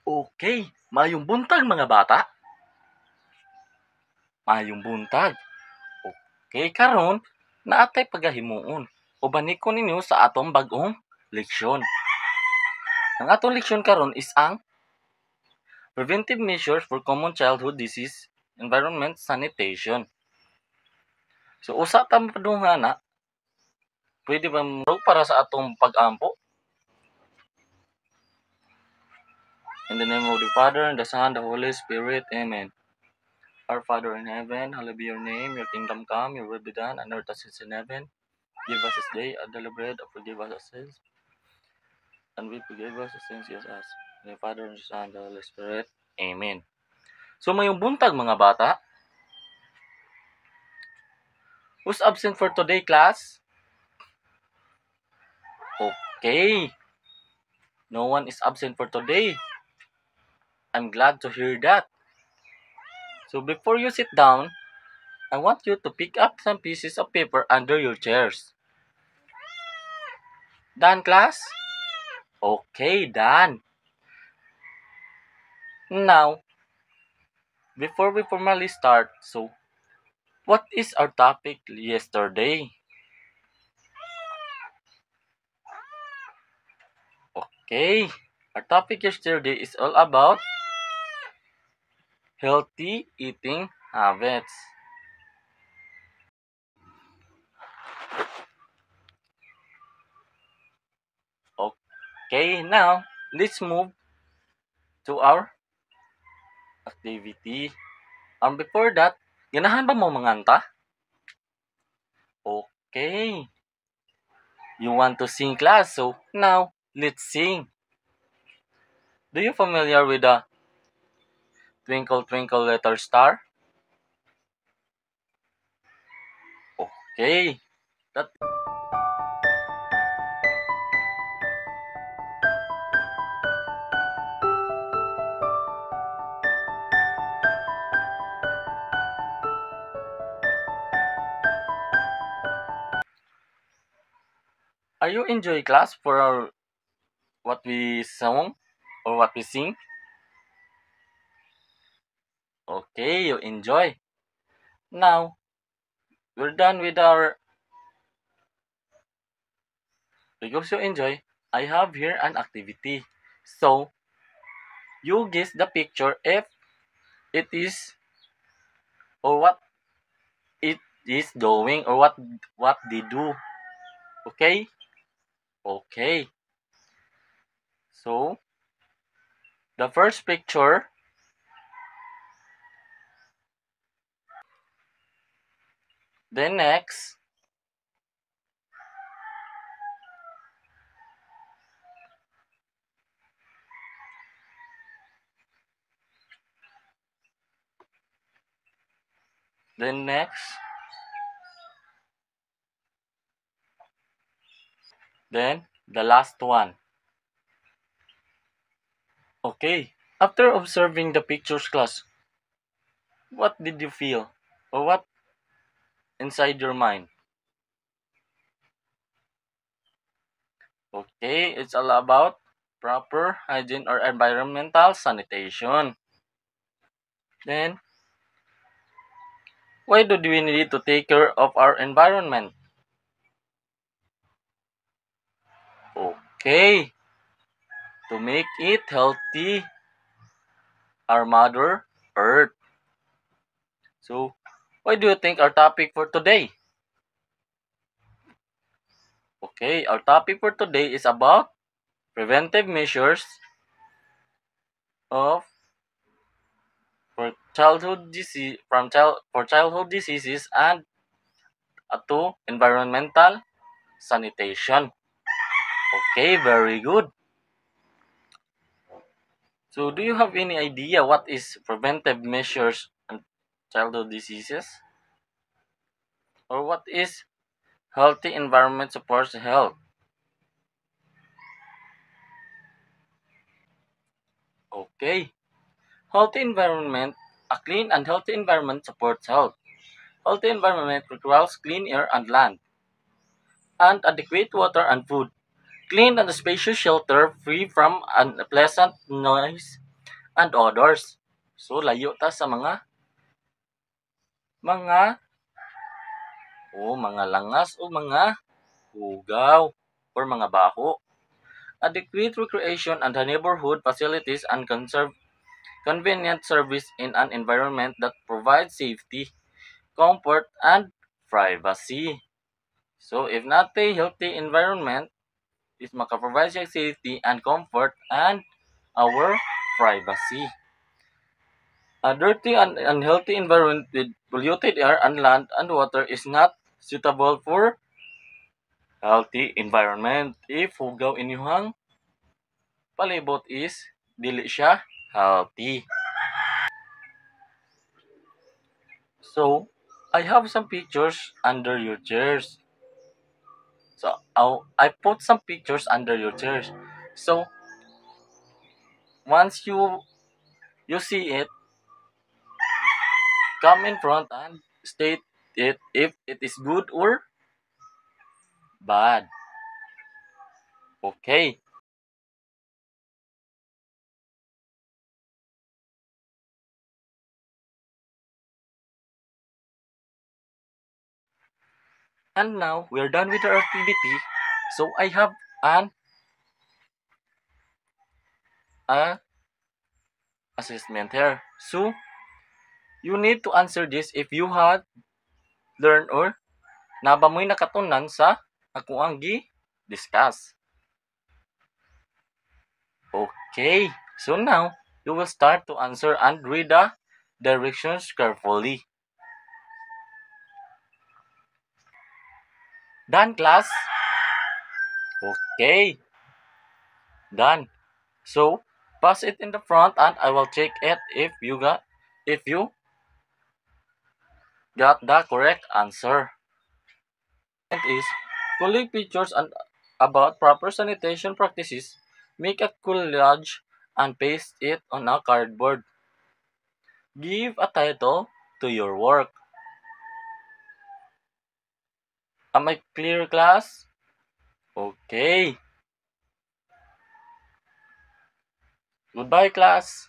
Okay, maayong buntag mga bata. Maayong buntag. Okay, karon naatay pagahimuon. Ubanikon ninyo sa atong bag-ong leksyon. Ang atong leksyon karon is ang preventive measures for common childhood disease, environment, sanitation. So usa ta padungana, pwede ba mo para sa atong pag-ampo? In the name of the Father, and the Son, and the Holy Spirit. Amen. Our Father in heaven, hallowed be your name. Your kingdom come, your will be done, on earth as it is in heaven. Give us this day our daily bread, and forgive us our sins, and we forgive us the sins yes us. In the Father, and the Son, and the Holy Spirit. Amen. So mayong buntag mga bata. Who's absent for today, class? Okay. No one is absent for today. I'm glad to hear that. So before you sit down, I want you to pick up some pieces of paper under your chairs. Done, class? Okay, done. Now, before we formally start, so what is our topic yesterday? Okay, our topic yesterday is all about healthy eating habits. Okay, now let's move to our activity. Before that, ganahan ba mo manganta? Okay. You want to sing, class? So now let's sing. Do you familiar with the Twinkle Twinkle Little Star? Okay. That Are you enjoy class for our what we song or what we sing? Okay, you enjoy. Now we're done with our. Because you enjoy, I have here an activity. So you guess the picture if it is or what it is doing or what they do. Okay? Okay. So the first picture, then next, then next, then the last one. Okay. After observing the pictures, class, what did you feel? Or what inside your mind? Okay, it's all about proper hygiene or environmental sanitation. Then, why do we need to take care of our environment? Okay, to make it healthy, our Mother Earth. So, why do you think our topic for today? Okay, our topic for today is about preventive measures of for childhood disease for childhood diseases and to environmental sanitation. Okay, very good. So, do you have any idea what is preventive measures and childhood diseases? Or what is healthy environment supports health? Okay. Healthy environment, a clean and healthy environment supports health. Healthy environment requires clean air and land, and adequate water and food. Clean and spacious shelter free from unpleasant noise and odors. So, layo ta sa mga, mga langas o mga hugaw or mga baho. Adequate recreation and neighborhood facilities and convenient service in an environment that provides safety, comfort, and privacy. So, if not a healthy environment, is makaprovide siya safety and comfort and our privacy. A dirty and unhealthy environment with polluted air and land and water is not suitable for healthy environment. If hugaw inyuhang palibot is dili siya healthy. So, I have some pictures under your chairs. So, I put some pictures under your chairs. So, once you see it, come in front and state it if it is good or bad. Okay. And now we're done with our activity. So I have an a assessment here. So you need to answer this if you had learned or naba mo'y nakatunan sa ako ang discuss. Okay. So now you will start to answer and read the directions carefully. Done, class? Okay. Done. So pass it in the front and I will check it if you got the correct answer. And is collect pictures and about proper sanitation practices. Make a collage and paste it on a cardboard. Give a title to your work. Am I clear, class? Okay. Goodbye, class.